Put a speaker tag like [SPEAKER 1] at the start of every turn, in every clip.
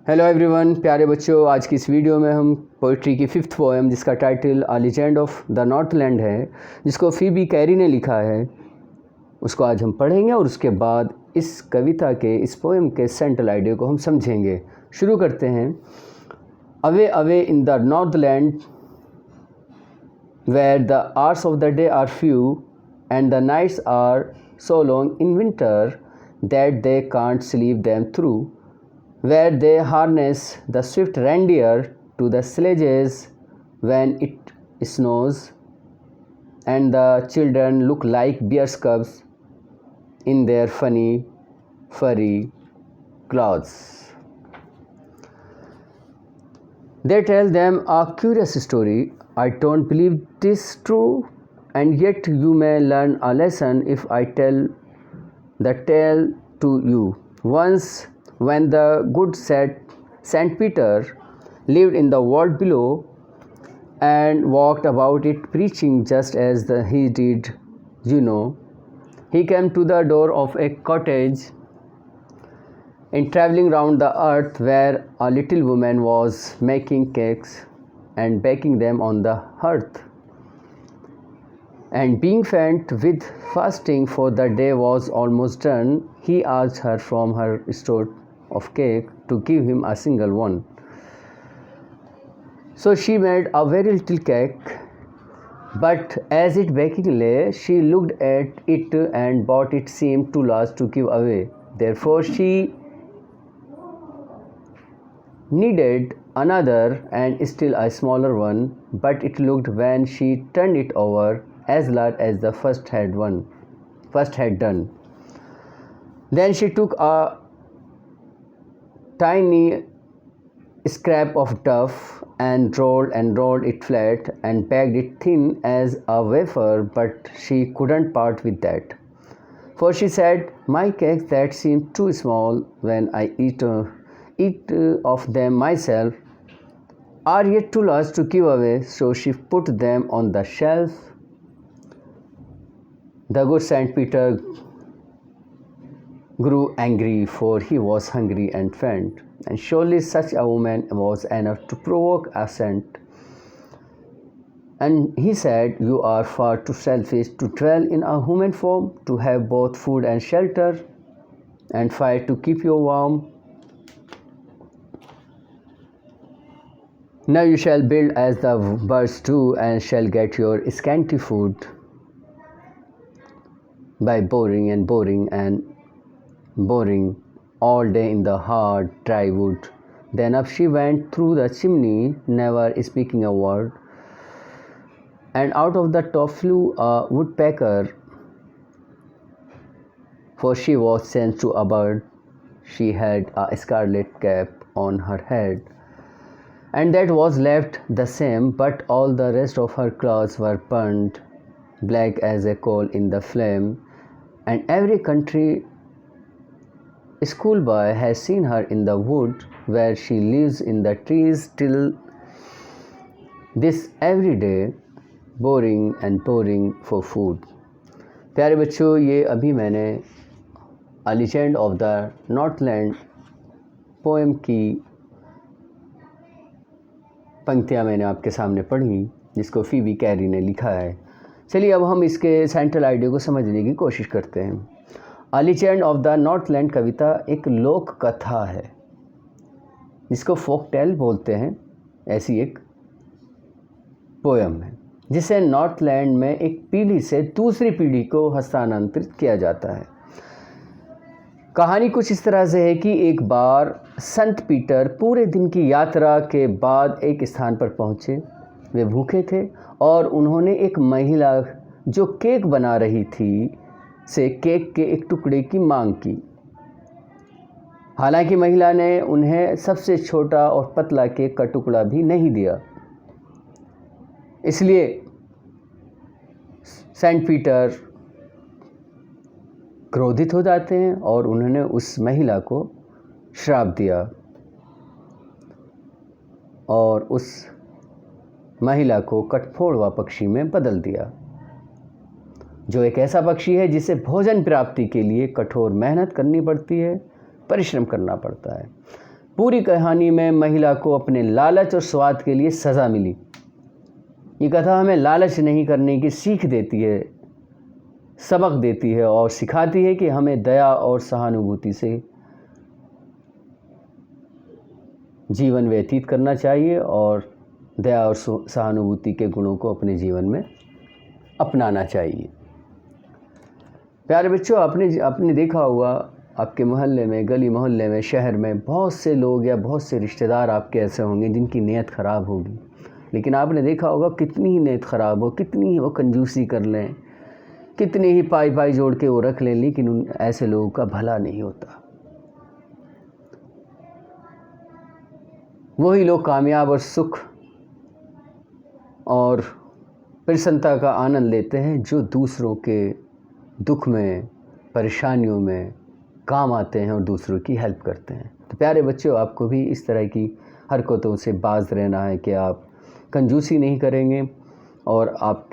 [SPEAKER 1] Hello everyone, प्यारे बच्चों। आज की इस वीडियो में हम पोइट्री की फिफ्थ पोएम, जिसका title a legend of the Northland है, जिसको फीबी कैरी ने लिखा है, उसको आज हम पढ़ेंगे और उसके बाद इस कविता के, इस पोएम के सेंट्रल आइडिया को हम समझेंगे। शुरू करते हैं। Away away in the Northland where the hours of the day are few and the nights are so long in winter that they can't sleep them through, where they harness the swift reindeer to the sledges when it snows, and the children look like bear cubs in their funny furry clothes. They tell them a curious story. I don't believe this true, and yet you may learn a lesson if I tell the tale to you. Once, when the good Saint Peter lived in the world below and walked about it preaching just as he did, he came to the door of a cottage in traveling round the earth, where a little woman was making cakes and baking them on the hearth. And being faint with fasting, for the day was almost done, he asked her from her store of cake to give him a single one. So she made a very little cake, but as it baking lay, she looked at it, and but it seemed too large to give away. Therefore she needed another and still a smaller one, but it looked, when she turned it over, as large as the first had done. Then she took a tiny scrap of duff and rolled it flat and baked it thin as a wafer, but she couldn't part with that. For she said, my cakes that seem too small when I eat of them myself are yet too large to give away. So she put them on the shelf. The good Saint Peter grew angry, for he was hungry and faint, and surely such a woman was enough to provoke a saint. And he said, you are far too selfish to dwell in a human form, to have both food and shelter, and fire to keep you warm. Now you shall build as the birds do, and shall get your scanty food by boring and boring and boring all day in the hard dry wood. Then up she went through the chimney, never speaking a word, and out of the top flew a woodpecker, for she was changed to a bird. She had a scarlet cap on her head, and that was left the same, but all the rest of her clothes were burnt black as a coal in the flame, and every country schoolboy has seen her in the wood where she lives in the trees till this every day, boring and boring for food. प्यारे बच्चों, ये अभी मैंने a legend of the Northland poem की पंक्तियाँ मैंने आपके सामने पढ़ी, जिसको फीबी कैरी ने लिखा है। चलिए अब हम इसके सेंट्रल आइडिया को समझने की कोशिश करते हैं। अ लीजेंड ऑफ द नॉर्थलैंड कविता एक लोक कथा है, जिसको फोक टेल बोलते हैं। ऐसी एक पोयम है जिसे नॉर्थलैंड में एक पीढ़ी से दूसरी पीढ़ी को हस्तांतरित किया जाता है। कहानी कुछ इस तरह से है कि एक बार संत पीटर पूरे दिन की यात्रा के बाद एक स्थान पर पहुँचे। वे भूखे थे और उन्होंने एक महिला जो केक बना रही थी से केक के एक टुकड़े की मांग की। हालांकि महिला ने उन्हें सबसे छोटा और पतला केक का टुकड़ा भी नहीं दिया। इसलिए सेंट पीटर क्रोधित हो जाते हैं और उन्होंने उस महिला को श्राप दिया और उस महिला को कठफोड़वा पक्षी में बदल दिया, जो एक ऐसा पक्षी है जिसे भोजन प्राप्ति के लिए कठोर मेहनत करनी पड़ती है, परिश्रम करना पड़ता है। पूरी कहानी में महिला को अपने लालच और स्वाद के लिए सज़ा मिली। ये कथा हमें लालच नहीं करने की सीख देती है, सबक देती है और सिखाती है कि हमें दया और सहानुभूति से जीवन व्यतीत करना चाहिए और दया और सहानुभूति के गुणों को अपने जीवन में अपनाना चाहिए। प्यारे बच्चों, आपने देखा होगा आपके मोहल्ले में, गली मोहल्ले में, शहर में बहुत से लोग या बहुत से रिश्तेदार आपके ऐसे होंगे जिनकी नीयत ख़राब होगी। लेकिन आपने देखा होगा कितनी ही नीयत ख़राब हो, कितनी ही वो कंजूसी कर लें, कितनी ही पाई जोड़ के वो रख लें, लेकिन उन ऐसे लोगों का भला नहीं होता। वही लोग कामयाब और सुख और प्रसन्नता का आनंद लेते हैं जो दूसरों के दुख में, परेशानियों में काम आते हैं और दूसरों की हेल्प करते हैं। तो प्यारे बच्चों, आपको भी इस तरह की हरकतों से बाज रहना है कि आप कंजूसी नहीं करेंगे और आप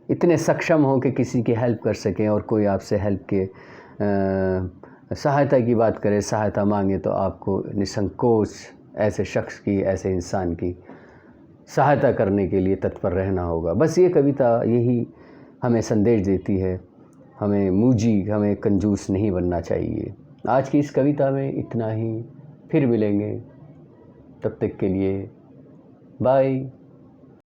[SPEAKER 1] इतने सक्षम हो कि किसी की हेल्प कर सकें, और कोई आपसे हेल्प के सहायता की बात करे, सहायता मांगे, तो आपको निसंकोच ऐसे शख्स की, ऐसे इंसान की सहायता करने के लिए तत्पर रहना होगा। बस ये कविता यही हमें संदेश देती है, हमें कंजूस नहीं बनना चाहिए। आज की इस कविता में इतना ही, फिर मिलेंगे, तब तक के लिए बाय।